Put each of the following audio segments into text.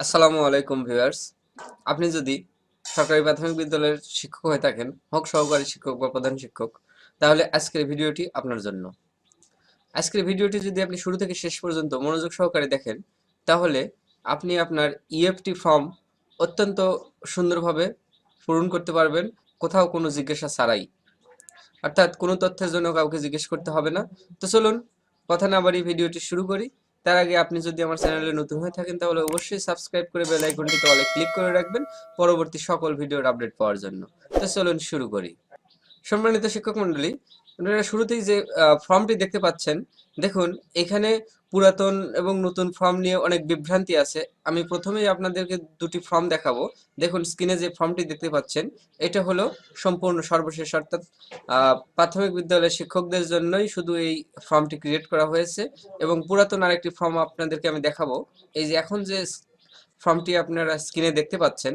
আসসালামু আলাইকুম ভিউয়ার্স। আপনি যদি সরকারি প্রাথমিক বিদ্যালয়ের শিক্ষক হয়ে থাকেন, হোক সহকারী শিক্ষক বা প্রধান শিক্ষক, তাহলে আজকের ভিডিওটি আপনার জন্য। আজকের ভিডিওটি যদি আপনি শুরু থেকে শেষ পর্যন্ত মনোযোগ সহকারে দেখেন, তাহলে আপনি আপনার ইএফটি ফর্ম অত্যন্ত সুন্দরভাবে পূরণ করতে পারবেন, কোথাও কোনো জিজ্ঞাসা ছাড়াই। অর্থাৎ কোনো তথ্যের জন্য কাউকে জিজ্ঞেস করতে হবে না। তো চলুন কথা না বাড়িয়ে ভিডিওটি শুরু করি। তার আগে আপনি যদি আমার চ্যানেলে নতুন হয়ে থাকেন তাহলে অবশ্যই সাবস্ক্রাইব করে বেল আইকনটিতে অলে ক্লিক করে রাখবেন পরবর্তী সকল ভিডিওর আপডেট পাওয়ার জন্য। তো চলুন শুরু করি। সম্মানিত শিক্ষক মন্ডলী, আপনারা শুরুতেই যে ফর্মটি দেখতে পাচ্ছেন, দেখুন এখানে পুরাতন এবং নতুন ফর্ম নিয়ে অনেক বিভ্রান্তি আছে। আমি প্রথমেই আপনাদেরকে দুটি ফর্ম দেখাবো। দেখুন স্ক্রিনে যে ফর্মটি দেখতে পাচ্ছেন, এটা হলো সম্পূর্ণ সর্বশেষ, অর্থাৎ প্রাথমিক বিদ্যালয়ের শিক্ষকদের জন্যই শুধু এই ফর্মটি ক্রিয়েট করা হয়েছে। এবং পুরাতন আরেকটি ফর্ম আপনাদেরকে আমি দেখাবো। এই যে এখন যে ফর্মটি আপনারা স্ক্রিনে দেখতে পাচ্ছেন,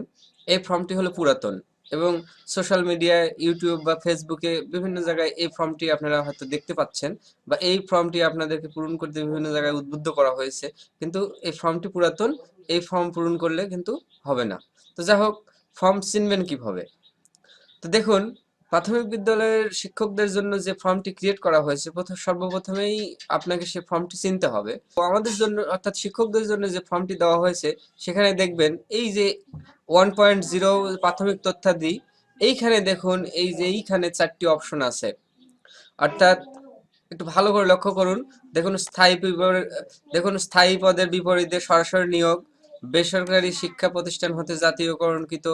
এই ফর্মটি হলো পুরাতন এবং সোশ্যাল মিডিয়ায় ইউটিউব বা ফেসবুকে বিভিন্ন জায়গায় এই ফর্মটি আপনারা হয়তো দেখতে পাচ্ছেন, বা এই ফর্মটি আপনাদেরকে পূরণ করতে বিভিন্ন জায়গায় উদ্বুদ্ধ করা হয়েছে। কিন্তু এই ফর্মটি পুরাতন, এই ফর্ম পূরণ করলে কিন্তু হবে না। তো যাই হোক, ফর্ম চিনবেন কিভাবে? তো দেখুন, প্রাথমিক বিদ্যালয়ের শিক্ষকদের জন্য যে ফর্মটি ক্রিয়েট করা হয়েছে, সর্বপ্রথমেই আপনাকে সে ফর্মটি চিনতে হবে। তো আমাদের জন্য অর্থাৎ শিক্ষকদের জন্য যে ফর্মটি দেওয়া হয়েছে, সেখানে দেখবেন এই যে 1.0 প্রাথমিক তথ্যাদি, এইখানে দেখুন এই যে এইখানে 4টি অপশন আছে। অর্থাৎ একটু ভালো করে লক্ষ্য করুন। দেখুন স্থায়ী পদের বিপরীতে সরাসরি নিয়োগ, বেসরকারি শিক্ষা প্রতিষ্ঠান হতে জাতীয়করণকৃত,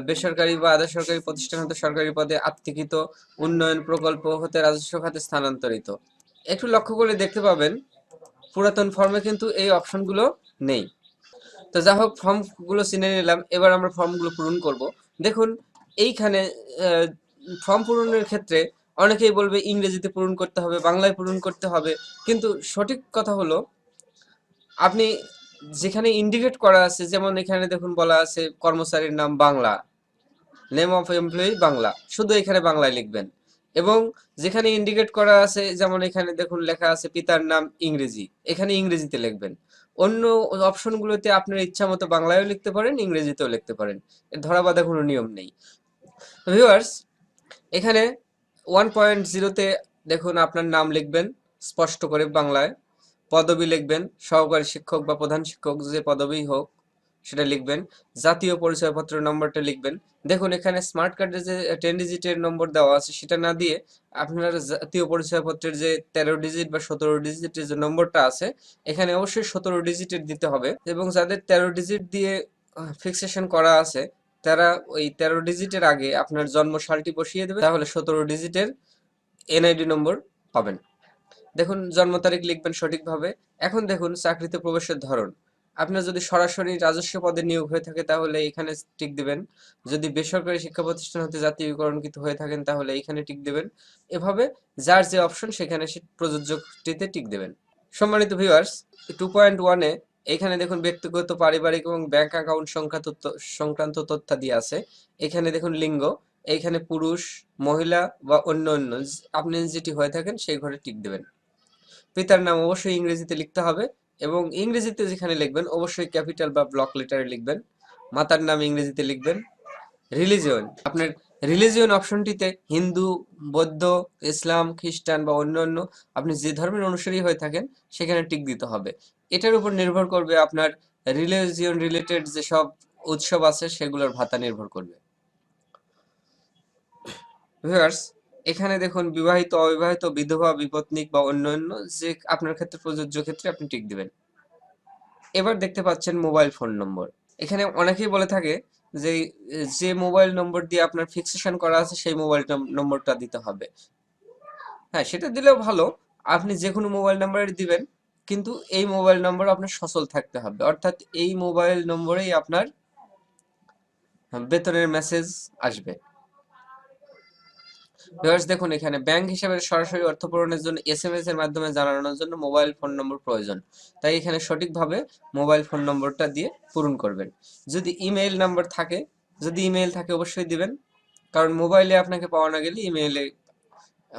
বেসরকারি বা আধা সরকারি প্রতিষ্ঠান হতে সরকারি পদে আত্মীকৃত, উন্নয়ন প্রকল্প হতে রাজস্ব খাতে স্থানান্তরিত। একটু লক্ষ্য করে দেখতে পাবেন পুরাতন ফর্মে কিন্তু এই অপশনগুলো নেই। তো যা হোক, ফর্মগুলো চিনে নিলাম, এবার আমরা ফর্মগুলো পূরণ করব। দেখুন এইখানে ফর্ম পূরণের ক্ষেত্রে অনেকেই বলবে ইংরেজিতে পূরণ করতে হবে, বাংলায় পূরণ করতে হবে। কিন্তু সঠিক কথা হলো, আপনি যেখানে ইন্ডিকেট করা আছে, যেমন এখানে দেখুন বলা আছে কর্মচারীর নাম Bangla, name of employee Bangla, শুধু এখানে বাংলায় লিখবেন। এবং যেখানে ইন্ডিকেট করা আছে, যেমন এখানে দেখুন লেখা আছে পিতার নাম ইংরেজি, এখানে ইংরেজিতে লিখবেন। অন্য অপশনগুলোতে আপনার ইচ্ছা মতো বাংলায়ও লিখতে পারেন, ইংরেজিতেও লিখতে পারেন, এর ধরাবাঁধা কোনো নিয়ম নেই। ভিউয়ার্স, এখানে 1.0-তে দেখুন আপনার নাম লিখবেন স্পষ্ট করে বাংলায়, পদবি লিখবেন সহকারী শিক্ষক বা প্রধান শিক্ষক, যে পদবি হোক সেটা লিখবেন, জাতীয় পরিচয়পত্র নম্বরটা লিখবেন। দেখুন এখানে স্মার্ট কার্ডের যে 10 ডিজিটের নম্বর দেওয়া আছে সেটা না দিয়ে আপনার জাতীয় পরিচয়পত্রের যে 13 ডিজিট বা 17 ডিজিটের যে নম্বরটা আছে, এখানে অবশ্যই 17 ডিজিটের দিতে হবে। এবং যাদের 13 ডিজিট দিয়ে ফিক্সেশন করা আছে, তারা ওই 13 ডিজিটের আগে আপনার জন্ম সালটি বসিয়ে দেবে, তাহলে 17 ডিজিটের এনআইডি নম্বর পাবেন। দেখুন জন্ম তারিখ লিখবেন সঠিকভাবে। এখন দেখুন চাকরিতে প্রবেশের ধরন, আপনার যদি সরাসরি রাজস্ব পদে নিয়োগ হয়ে থাকে তাহলে এখানে টিক দিবেন, যদি বেসরকারি শিক্ষা প্রতিষ্ঠান হতে জাতীয়করণকৃত হয়ে থাকেন তাহলে এখানে টিক দিবেন। এভাবে যার যে অপশন সেখানে সে প্রযোজ্যটিতে টিক দিবেন। সম্মানিত ভিউয়ার্স, 2.1-এ এখানে দেখুন ব্যক্তিগত, পারিবারিক এবং ব্যাংক অ্যাকাউন্ট সংক্রান্ত তথ্যাদি আছে। এখানে দেখুন লিঙ্গ, এইখানে পুরুষ, মহিলা বা অন্য অন্য আপনি যেটি হয়ে থাকেন সেই ঘরে টিক দেবেন। পিতার নাম অবশ্যই ইংরেজিতে লিখতে হবে এবং ইংরেজিতে যেখানে লিখবেন অবশ্যই ক্যাপিটাল বা ব্লক লেটারে লিখবেন। মাতার নাম ইংরেজিতে লিখবেন। রিলিজিয়ন, আপনার রিলিজিয়ন অপশনটিতে হিন্দু, বৌদ্ধ, ইসলাম, খ্রিস্টান বা অন্যান্য আপনি যে ধর্মের অনুসারী হয়ে থাকেন সেখানে টিক দিতে হবে। এটার উপর নির্ভর করবে আপনার রিলিজিয়ন রিলেটেড যেসব উৎসব আছে সেগুলোর ভাতা নির্ভর করবে। ভিউয়ার্স, এখানে দেখুন বিবাহিত, অবিবাহিত, বিধবা, বিপত্নিক বা অন্যান্য যে আপনার ক্ষেত্রে প্রযোজ্য ক্ষেত্রে আপনি টিক দিবেন। এবার দেখতে পাচ্ছেন মোবাইল ফোন নম্বর। এখানে অনেকেই বলে থাকে যে যে মোবাইল নম্বর দিয়ে আপনার ফিক্সেশন করা আছে সেই মোবাইল নম্বরটা দিতে হবে। হ্যাঁ, সেটা দিলেও ভালো, আপনি যে কোনো মোবাইল নাম্বারে দিবেন, কিন্তু এই মোবাইল নম্বর আপনার সচল থাকতে হবে। অর্থাৎ এই মোবাইল নম্বরেই আপনার বেতনের মেসেজ আসবে। ভিউয়ার্স দেখুন, এখানে ব্যাংক হিসাবে সরাসরি অর্থ প্রেরণের জন্য এসএমএস এর মাধ্যমে জানানোর জন্য মোবাইল ফোন নম্বর প্রয়োজন। তাই এখানে সঠিকভাবে মোবাইল ফোন নম্বরটা দিয়ে পূরণ করবেন। যদি ইমেইল নাম্বার থাকে, যদি ইমেইল থাকে অবশ্যই দিবেন, কারণ মোবাইলে আপনাকে পাওয়া না গেলে ইমেইলে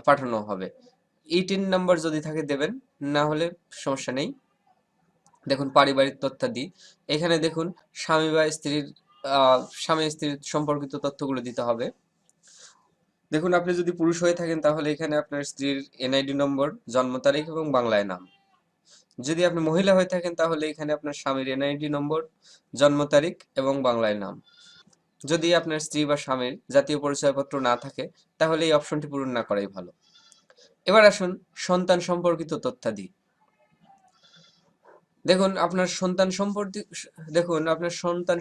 পাঠানো হবে। ইটিন নাম্বার যদি থাকে দেবেন, না হলে সমস্যা নেই। দেখুন পারিবারিক তথ্যাদি, এখানে দেখুন স্বামী বা স্ত্রীর স্বামী স্ত্রীর সম্পর্কিত তথ্যগুলো দিতে হবে। দেখুন আপনি যদি পুরুষ হয়ে থাকেন তাহলে এখানে আপনার স্ত্রীর এনআইডি নম্বর, জন্ম তারিখ এবং বাংলায় নাম। যদি আপনি মহিলা হয়ে থাকেন তাহলে এখানে আপনার স্বামীর এনআইডি নম্বর, জন্ম তারিখ এবং বাংলায় নাম। যদি আপনার স্ত্রী বা স্বামীর জাতীয় পরিচয়পত্র না থাকে তাহলে এই অপশনটি পূরণ না করাই ভালো। এবার আসুন সন্তান সম্পর্কিত তথ্যাদি। দেখুন আপনার সন্তান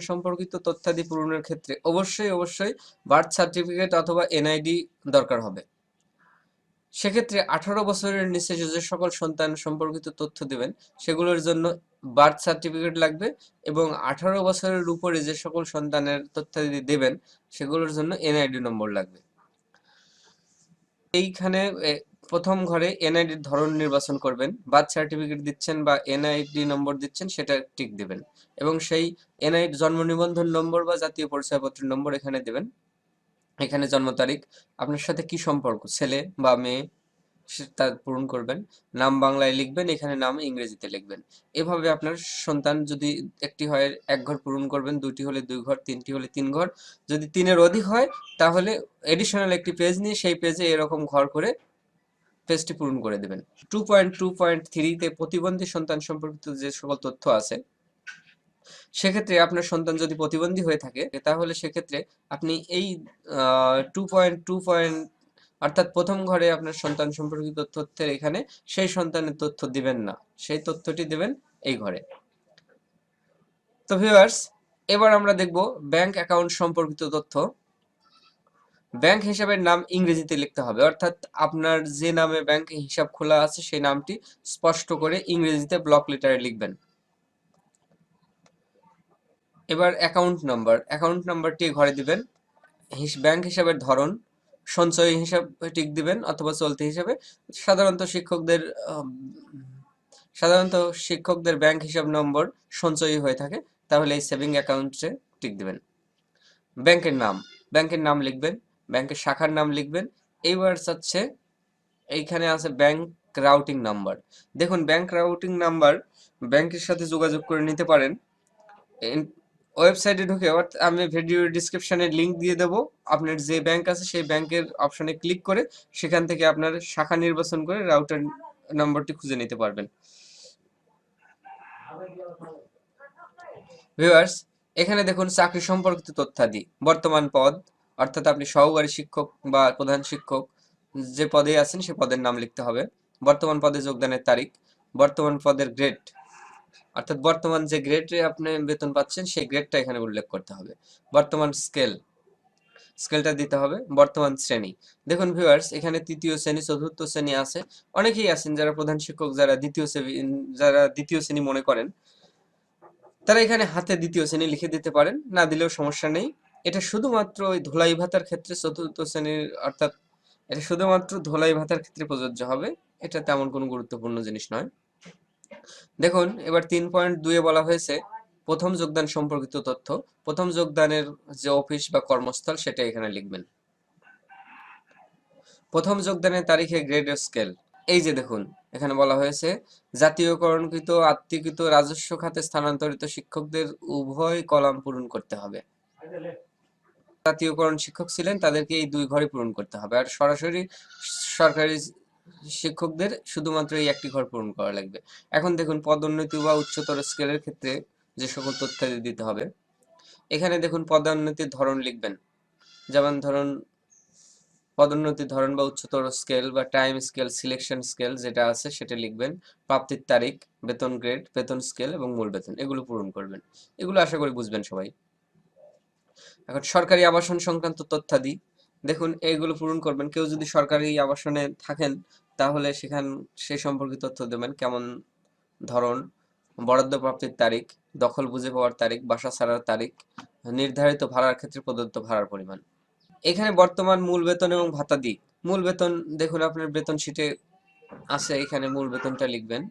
সম্পর্কিত তথ্যাদি পূরণের ক্ষেত্রে অবশ্যই বার্থ সার্টিফিকেট অথবা এনআইডি দরকার হবে। সেক্ষেত্রে 18 বছরের নিচে যে সকল সন্তান সম্পর্কিত তথ্য দেবেন সেগুলোর জন্য বার্থ সার্টিফিকেট লাগবে, এবং 18 বছরের উপরে যে সকল সন্তানের তথ্যাদি দেবেন সেগুলোর জন্য এনআইডি নম্বর লাগবে। এইখানে প্রথম ঘরে এনআইডির ধরন নির্বাচন করবেন, বার্থ সার্টিফিকেট দিচ্ছেন বা এনআইডি নম্বর দিচ্ছেন সেটা টিক দেবেন, এবং সেই এনআইডি জন্ম নিবন্ধন নম্বর বা জাতীয় পরিচয়পত্রের নম্বর এখানে দেবেন। এখানে জন্ম তারিখ, আপনার সাথে কি সম্পর্ক, ছেলে বা মেয়ে, সেটা পূরণ করবেন। নাম বাংলায় লিখবেন, এখানে নাম ইংরেজিতে লিখবেন। এভাবে আপনার সন্তান যদি একটি হয় 1 ঘর পূরণ করবেন, 2টি হলে 2 ঘর, 3টি হলে 3 ঘর, যদি 3-এর অধিক হয় তাহলে এডিশনাল একটি পেজ নিয়ে সেই পেজে এরকম ঘর করে পেজটি পূরণ করে দেবেন। 2.2.3 তে প্রতিবন্ধী সন্তান সম্পর্কিত যে সকল তথ্য আছে, সেক্ষেত্রে আপনার সন্তান যদি প্রতিবন্ধী হয়ে থাকে তাহলে সেক্ষেত্রে আপনি এই 2.2. অর্থাৎ প্রথম ঘরে আপনার সন্তান সম্পর্কিত তথ্যের এখানে সেই সন্তানের তথ্য দিবেন না, সেই তথ্যটি দিবেন এই ঘরে। তো ভিউয়ার্স, এবার আমরা দেখব ব্যাংক অ্যাকাউন্ট সম্পর্কিত তথ্য। ব্যাংক হিসাবের নাম ইংরেজিতে লিখতে হবে, অর্থাৎ আপনার যে নামে ব্যাংক হিসাব খোলা আছে সেই নামটি স্পষ্ট করে ইংরেজিতে ব্লক লেটারে লিখবেন। এবার অ্যাকাউন্ট নাম্বারটি ঘরে দিবেন। ব্যাংক হিসাবের ধরন সঞ্চয়ী হিসাব টিক দিবেন অথবা চলতি হিসাবে। সাধারণত শিক্ষকদের ব্যাংক হিসাব নম্বর সঞ্চয়ী হয়ে থাকে, তাহলে এই সেভিং অ্যাকাউন্টে টিক দিবেন। ব্যাংকের নাম লিখবেন, ব্যাংকের শাখার নাম লিখবেন। এইবার হচ্ছে এইখানে আছে ব্যাংক রাউটিং নাম্বার। দেখুন ব্যাংক রাউটিং নাম্বার ব্যাংকের সাথে যোগাযোগ করে নিতে পারেন ওয়েবসাইটে ঢুকে। আমি ভিডিও ডিসক্রিপশনে লিংক দিয়ে দেব, আপনার যে ব্যাংক আছে সেই ব্যাংকের অপশনে ক্লিক করে সেখান থেকে আপনার শাখা নির্বাচন করে রাউটার নম্বরটি খুঁজে নিতে পারবেন। ভিউয়ার্স, এখানে দেখুন চাকরি সম্পর্কিত তথ্যাদি, বর্তমান পদ, অর্থাৎ আপনি সহকারী শিক্ষক বা প্রধান শিক্ষক যে পদে আছেন সে পদের নাম লিখতে হবে। বর্তমান পদে যোগদানের তারিখ, বর্তমান পদের গ্রেড, অর্থাৎ বর্তমান যে গ্রেডে আপনি বেতন পাচ্ছেন সেই গ্রেডটা এখানে উল্লেখ করতে হবে। বর্তমান স্কেলটা দিতে হবে। বর্তমান শ্রেণী, দেখুন ভিউয়ার্স এখানে তৃতীয় শ্রেণী, চতুর্থ শ্রেণী আছে। অনেকেই আছেন যারা প্রধান শিক্ষক, যারা দ্বিতীয় শ্রেণী মনে করেন, তারা এখানে হাতে দ্বিতীয় শ্রেণী লিখে দিতে পারেন, না দিলেও সমস্যা নেই। এটা শুধুমাত্র ওই ধোলাই ভাতার ক্ষেত্রে চতুর্থ শ্রেণীর, অর্থাৎ এটা শুধুমাত্র ধোলাই ভাতার ক্ষেত্রে প্রযোজ্য হবে, এটা তেমন কোনো গুরুত্বপূর্ণ জিনিস নয়। দেখুন এবার 3.2 বলা হয়েছে প্রথম যোগদান সম্পর্কিত তথ্য। প্রথম যোগদানের যে অফিস বা কর্মস্থল সেটা এখানে লিখবেন। প্রথম যোগদানের তারিখে গ্রেড ও স্কেল। এই যে দেখুন এখানে বলা হয়েছে জাতীয়করণকৃত আত্মীয়কৃত রাজস্ব খাতে স্থানান্তরিত শিক্ষকদের উভয় কলাম পূরণ করতে হবে। জাতীয়করণ শিক্ষক ছিলেন তাদেরকে এই 2 ঘরে পূরণ করতে হবে, আর সরাসরি সরকারি শিক্ষকদের শুধুমাত্র এই একটি ঘর পূরণ করা লাগবে। এখন দেখুন পদোন্নতি বা উচ্চতর স্কেলের ক্ষেত্রে যে সকল তথ্য দিতে হবে, এখানে দেখুন পদোন্নতির ধরন লিখবেন। যেমন ধরুন পদোন্নতির ধরন বা উচ্চতর স্কেল বা টাইম স্কেল, সিলেকশন স্কেল যেটা আছে সেটা লিখবেন। প্রাপ্তির তারিখ, বেতন গ্রেড, বেতন স্কেল এবং মূল বেতন, এগুলো পূরণ করবেন। এগুলো আশা করি বুঝবেন সবাই। এখন সরকারি আবাসন সংক্রান্ত তথ্যাদি, দেখুন এইগুলো পূরণ করবেন। কেউ যদি সরকারি আবাসনে থাকেন তাহলে সেই সম্পর্কিত তথ্য দেবেন, কেমন ধরন, বরাদ্দ প্রাপ্তির তারিখ, দখল বুঝে পাওয়ার তারিখ, বাসা ছাড়ার তারিখ, নির্ধারিত ভাড়ার ক্ষেত্রে প্রদত্ত ভাড়ার পরিমাণ। এখানে বর্তমান মূল বেতন এবং ভাতাদি। মূল বেতন দেখুন আপনার বেতন শিটে আছে, এখানে মূল বেতনটা লিখবেন।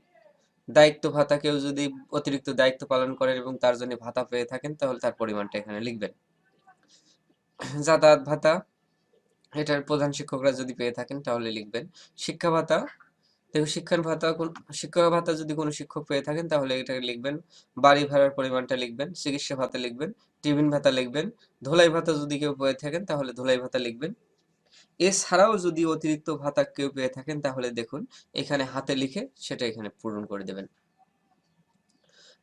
দায়িত্ব ভাতা, কেউ যদি অতিরিক্ত দায়িত্ব পালন করেন এবং তার জন্য ভাতা পেয়ে থাকেন তাহলে তার পরিমাণটা এখানে লিখবেন। যাতায়াত ভাতা, এটার প্রধান শিক্ষকরা যদি পেয়ে থাকেন তাহলে লিখবেন। শিক্ষা ভাতা, দেখুন শিক্ষক ভাতা যদি কোনো শিক্ষক পেয়ে থাকেন তাহলে এটাকে লিখবেন, বাড়ি ভাড়ার পরিমাণটা লিখবেন, চিকিৎসা ভাতা লিখবেন, টিফিন ভাতা লিখবেন, ধোলাই ভাতা যদি কেউ পেয়ে থাকেন তাহলে ধোলাই ভাতা লিখবেন। এছাড়াও যদি অতিরিক্ত ভাতা কেউ পেয়ে থাকেন তাহলে দেখুন এখানে হাতে লিখে সেটা এখানে পূরণ করে দেবেন।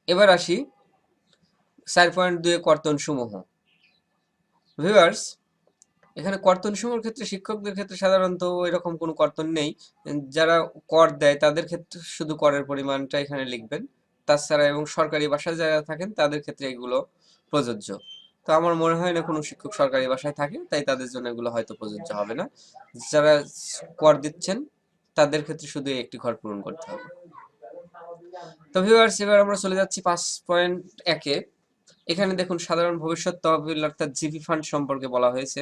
এবার আসি 4.2 কর্তন সমূহ। ভিউয়ার্স, এখানে কর্তন সমূহের ক্ষেত্রে শিক্ষকদের ক্ষেত্রে সাধারণত এরকম কোনো কর্তন নেই। যারা কর দেয় তাদের ক্ষেত্রে শুধু করের পরিমাণটা এখানে লিখবেন। তাছাড়া এবং সরকারি বাসায় যারা থাকেন তাদের ক্ষেত্রে এগুলো প্রযোজ্য। তো আমার মনে হয় না কোনো শিক্ষক সরকারি বাসায় থাকে, তাই তাদের জন্য এগুলো হয়তো প্রযোজ্য হবে না। যারা কর দিচ্ছেন তাদের ক্ষেত্রে শুধু একটি ঘর পূরণ করতে হবে। তো ভিউয়ার্স, এবার আমরা চলে যাচ্ছি 5.1-এ। এখানে দেখুন সাধারণ ভবিষ্যৎ তহবিল অর্থাৎ জিপি ফান্ড সম্পর্কে বলা হয়েছে।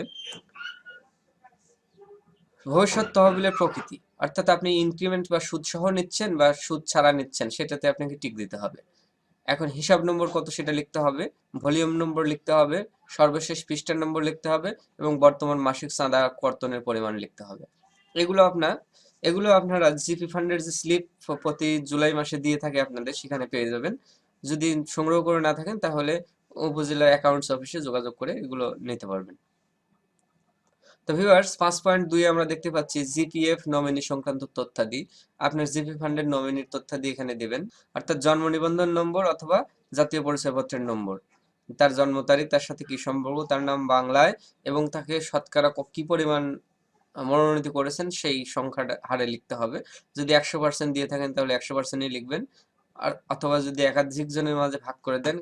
ভবিষ্যৎ তহবিলের প্রকৃতি অর্থাৎ আপনি ইনক্রিমেন্ট বা সুদ সহ নিচ্ছেন বা সুদ ছাড়া নিচ্ছেন সেটাতে আপনাকে টিক দিতে হবে। এখন হিসাব নম্বর কত সেটা লিখতে হবে, ভলিউম নম্বর লিখতে হবে, সর্বশেষ পৃষ্ঠার নম্বর লিখতে হবে এবং বর্তমান মাসিক চাঁদা কর্তনের পরিমাণ লিখতে হবে। এগুলো আপনারা জিপি ফান্ডের যে স্লিপ প্রতি জুলাই মাসে দিয়ে থাকে আপনাদের, সেখানে পেয়ে যাবেন। যদি সংগ্রহ করে না থাকেন তাহলে উপজেলা অ্যাকাউন্টস অফিসে যোগাযোগ করে এগুলো নিতে পারবেন। তো ভিউয়ার্স, 5.2 আমরা দেখতে পাচ্ছি জিপিএফ নমিনি সংক্রান্ত তথ্যাদি। আপনার জিপি ফান্ডের নমিনির তথ্যাদি এখানে দিবেন, অর্থাৎ জন্ম নিবন্ধন নম্বর অথবা জাতীয় পরিচয়পত্রের নম্বর, তার জন্ম তারিখ, তার সাথে কি সম্পর্ক, তার নাম বাংলায় এবং তাকে শতকরা কি পরিমাণ মনোনীত করেছেন সেই সংখ্যাটা হারে লিখতে হবে। যদি 100% দিয়ে থাকেন তাহলে 100%ই লিখবেন, আর অথবা যদি একাধিক জনের মাঝে ভাগ করে দেন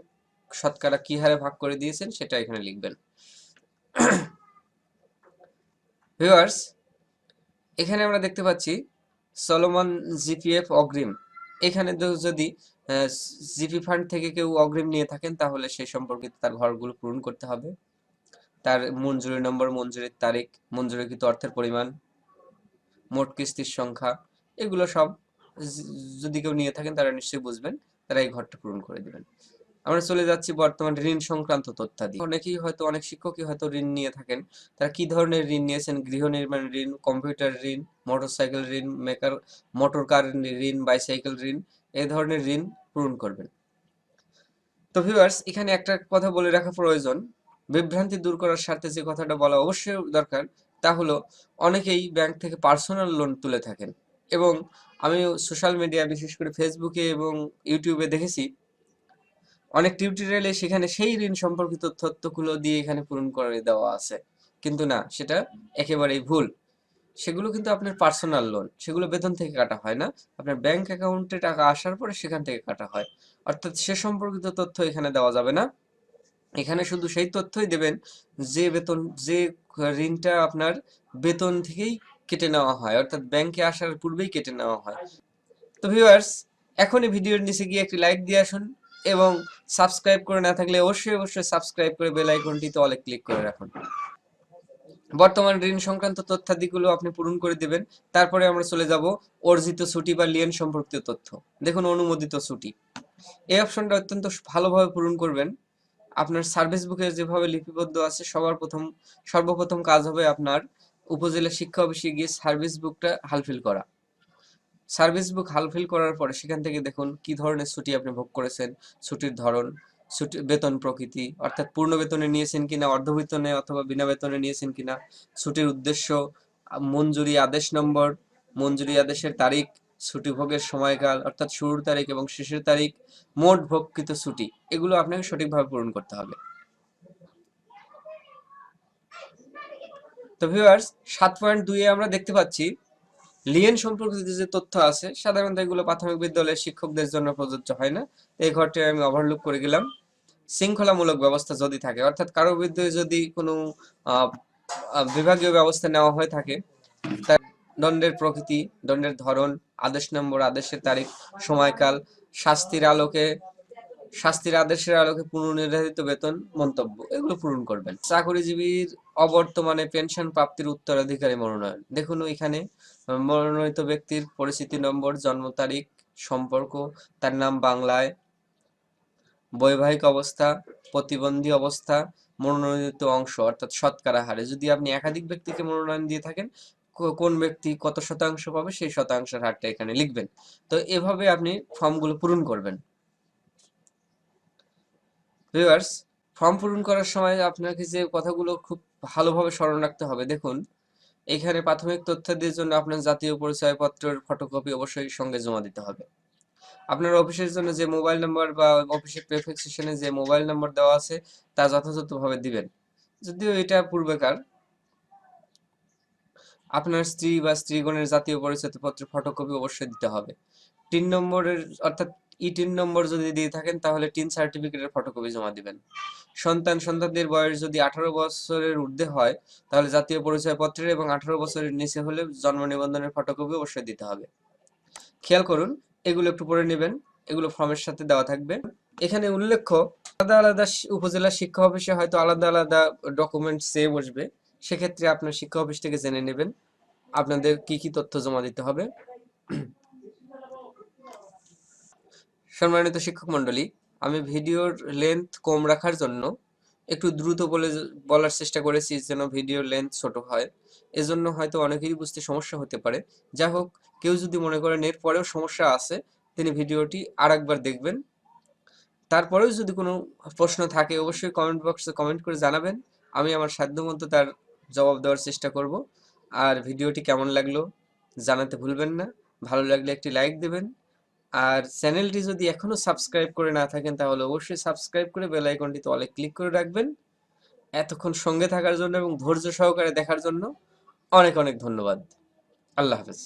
শতকরা কি হারে ভাগ করে দিয়েছেন সেটা এখানে লিখবেন। ভিউয়ার্স, এখানে আমরা দেখতে পাচ্ছি সলোমন জিপিএফ অগ্রিম। এখানে যদি জিপি ফান্ড থেকে কেউ অগ্রিম নিয়ে থাকেন তাহলে সেই সম্পর্কিত তার ঘরগুলো পূরণ করতে হবে। তার মঞ্জুরি নম্বর, মঞ্জুরির তারিখ, মঞ্জুরিকৃত অর্থের পরিমাণ, মোট কিস্তির সংখ্যা, এগুলো সব যদি কেউ নিয়ে থাকেন তারা নিশ্চয়ই বুঝবেন, তারা এই ঘরটা পূরণ করে দিবেন। আমরা চলে যাচ্ছি বর্তমান ঋণ সংক্রান্ত তথ্যাদি। অনেক শিক্ষকই হয়তো ঋণ নিয়ে থাকেন। তারা কি ধরনের ঋণ নিয়েছেন, গৃহ নির্মাণ ঋণ, কম্পিউটার ঋণ, মোটরসাইকেল ঋণ, মোটর কার ঋণ, বাইসাইকেল ঋণ, এই ধরনের ঋণ পূরণ করবেন। তো ভিউয়ার্স, এখানে একটা কথা বলে রাখা প্রয়োজন, বিভ্রান্তি দূর করার স্বার্থে যে কথাটা বলা অবশ্যই দরকার তা হলো অনেকেই ব্যাংক থেকে পার্সোনাল লোন তুলে থাকেন এবং আমি সোশ্যাল মিডিয়া বিশেষ করে ফেসবুকে এবং ইউটিউবে দেখেছি অনেক টিউটোরিয়ালে সেখানে সেই ঋণ সম্পর্কিত তথ্যগুলো দিয়ে এখানে পূরণ করে দেওয়া আছে, কিন্তু না, সেটা একেবারেই ভুল। সেগুলো কিন্তু আপনার পার্সোনাল লোন, সেগুলো বেতন থেকে কাটা হয় না, আপনার ব্যাংক অ্যাকাউন্টে টাকা আসার পরে সেখান থেকে কাটা হয়। অর্থাৎ সে সম্পর্কিত তথ্য এখানে দেওয়া যাবে না। এখানে শুধু সেই তথ্যই দেবেন যে ঋণটা আপনার বেতন থেকেই কেটে নেওয়া হয়, অর্থাৎ ব্যাংকে আসার পূর্বেই কেটে নেওয়া হয়। তো ভিউয়ার্স, এখনই ভিডিওর নিচে গিয়ে একটি লাইক দিয়ে আসুন এবং সাবস্ক্রাইব করে না থাকলে অবশ্যই সাবস্ক্রাইব করে বেল আইকনটিতে অলে ক্লিক করে রাখুন। বর্তমান ঋণ সংক্রান্ত তথ্যাদিগুলো আপনি পূরণ করে দিবেন। তারপরে আমরা চলে যাব অর্জিত ছুটি বা লিয়েন সম্পর্কিত তথ্য। দেখুন অনুমোদিত ছুটি, এই অপশনটা অত্যন্ত ভালোভাবে পূরণ করবেন। আপনার সার্ভিস বুকে যেভাবে লিপিবদ্ধ আছে সর্বপ্রথম কাজ হবে আপনার উপজেলা শিক্ষা অফিসে গিয়ে সার্ভিস বুকটা হালফিল করা। সার্ভিস বুক হালফিল করার পরে সেখান থেকে দেখুন কি ধরনের ছুটি আপনি ভোগ করেছেন, ছুটির ধরন, ছুটির বেতন প্রকৃতি, অর্থাৎ পূর্ণ বেতনে নিয়েছেন কিনা, অর্ধ বেতনে অথবা বিনা বেতনে নিয়েছেন কিনা, ছুটির উদ্দেশ্য, মঞ্জুরি আদেশ নম্বর, মঞ্জুরি আদেশের তারিখ, ছুটি ভোগের সময়কাল অর্থাৎ শুরুর তারিখ এবং শেষের তারিখ, মোট ভোগকৃত ছুটি, এগুলো আপনাকে সঠিকভাবে পূরণ করতে হবে। তো ভিউয়ার্স, 7.2 আমরা দেখতে পাচ্ছি লিয়েন সম্পর্কিত যে তথ্য আছে সাধারণত এগুলো প্রাথমিক বিদ্যালয়ের শিক্ষকদের জন্য প্রযোজ্য হয় না। এই ঘরটি আমি ওভারলুক করে গেলাম। শৃঙ্খলামূলক ব্যবস্থা যদি থাকে, অর্থাৎ কারোর বিরুদ্ধে যদি কোনো বিভাগীয় ব্যবস্থা নেওয়া হয়ে থাকে, তার দণ্ডের প্রকৃতি, দণ্ডের ধরন, আদেশ নম্বর, আদেশের তারিখ, সময়কাল, শাস্তির আদেশের আলোকে পুনর্নির্ধারিত বেতন, মন্তব্য, এগুলো পূরণ করবেন। চাকরিজীবীর অবর্তমানে পেনশন প্রাপ্তির উত্তরাধিকারী মনোনয়ন। দেখুন এখানে মনোনীত ব্যক্তির পরিচিতি নম্বর, জন্ম তারিখ, সম্পর্ক, তার নাম বাংলায়, বৈবাহিক অবস্থা, প্রতিবন্ধী অবস্থা, মনোনীত অংশ অর্থাৎ শতকরা হারে। যদি আপনি একাধিক ব্যক্তিকে মনোনয়ন দিয়ে থাকেন কোন ব্যক্তি কত শতাংশ পাবে সেই শতাংশের হারটা এখানে লিখবেন। তো এভাবে আপনি ফর্মগুলো পূরণ করবেন। ভিউয়ার্স, ফর্ম পূরণ করার সময় আপনাকে যে কথাগুলো খুব ভালোভাবে স্মরণ রাখতে হবে, দেখুন এখানে প্রাথমিক তথ্যাদির জন্য আপনার জাতীয় পরিচয়পত্রের ফটোকপি অবশ্যই সঙ্গে জমা দিতে হবে। আপনার অফিসের জন্য যে মোবাইল নাম্বার বা অফিসের প্রেফিক্স সেকশনে যে মোবাইল নাম্বার দেওয়া আছে তা যথাযথভাবে দিবেন। যদিও এটা পূর্বেকার। আপনার স্ত্রী বা স্ত্রীগণের জাতীয় পরিচয়পত্রের ফটোকপি অবশ্যই দিতে হবে। টিন নম্বরের অর্থাৎ টিন নম্বর যদি দিয়ে থাকেন তাহলে টিন সার্টিফিকেটের ফটোকপি জমা দিবেন। সন্তানদের বয়স যদি 18 বছরের ঊর্ধ্বে হয় তাহলে জাতীয় পরিচয়পত্রের এবং 18 বছরের নিচে হলে জন্ম নিবন্ধনের ফটোকপি অবশ্যই দিতে হবে। খেয়াল করুন, এগুলো একটু পড়ে নেবেন, এগুলো ফর্মের সাথে দেওয়া থাকবে। এখানে উল্লেখ্য, আলাদা আলাদা উপজেলা শিক্ষা অফিসে হয়তো আলাদা আলাদা ডকুমেন্ট চেয়ে বসবে, সেক্ষেত্রে আপনার শিক্ষা অফিস থেকে জেনে নেবেন আপনাদের কি কি তথ্য জমা দিতে হবে। সম্মানিত শিক্ষক মন্ডলী, আমি ভিডিওর লেন্থ কম রাখার জন্য একটু দ্রুত বলার চেষ্টা করেছি যেন ভিডিওর লেন্থ ছোট হয়। এজন্য হয়তো অনেকেরই বুঝতে সমস্যা হতে পারে। যাই হোক, কেউ যদি মনে করেন এর পরেও সমস্যা আছে, তিনি ভিডিওটি আরেকবার দেখবেন। তারপরেও যদি কোনো প্রশ্ন থাকে অবশ্যই কমেন্ট বক্সে কমেন্ট করে জানাবেন। আমি আমার সাধ্যমতো তার জবাব দেওয়ার চেষ্টা করব। আর ভিডিওটি কেমন লাগলো জানাতে ভুলবেন না। ভালো লাগলে একটি লাইক দেবেন। আর চ্যানেলটি যদি এখনো সাবস্ক্রাইব করে না থাকেন তাহলে অবশ্যই সাবস্ক্রাইব করে বেল আইকনটিতে অলে ক্লিক করে রাখবেন। এতক্ষণ সঙ্গে থাকার জন্য এবং ধৈর্য সহকারে দেখার জন্য অনেক অনেক ধন্যবাদ। আল্লাহ হাফেজ।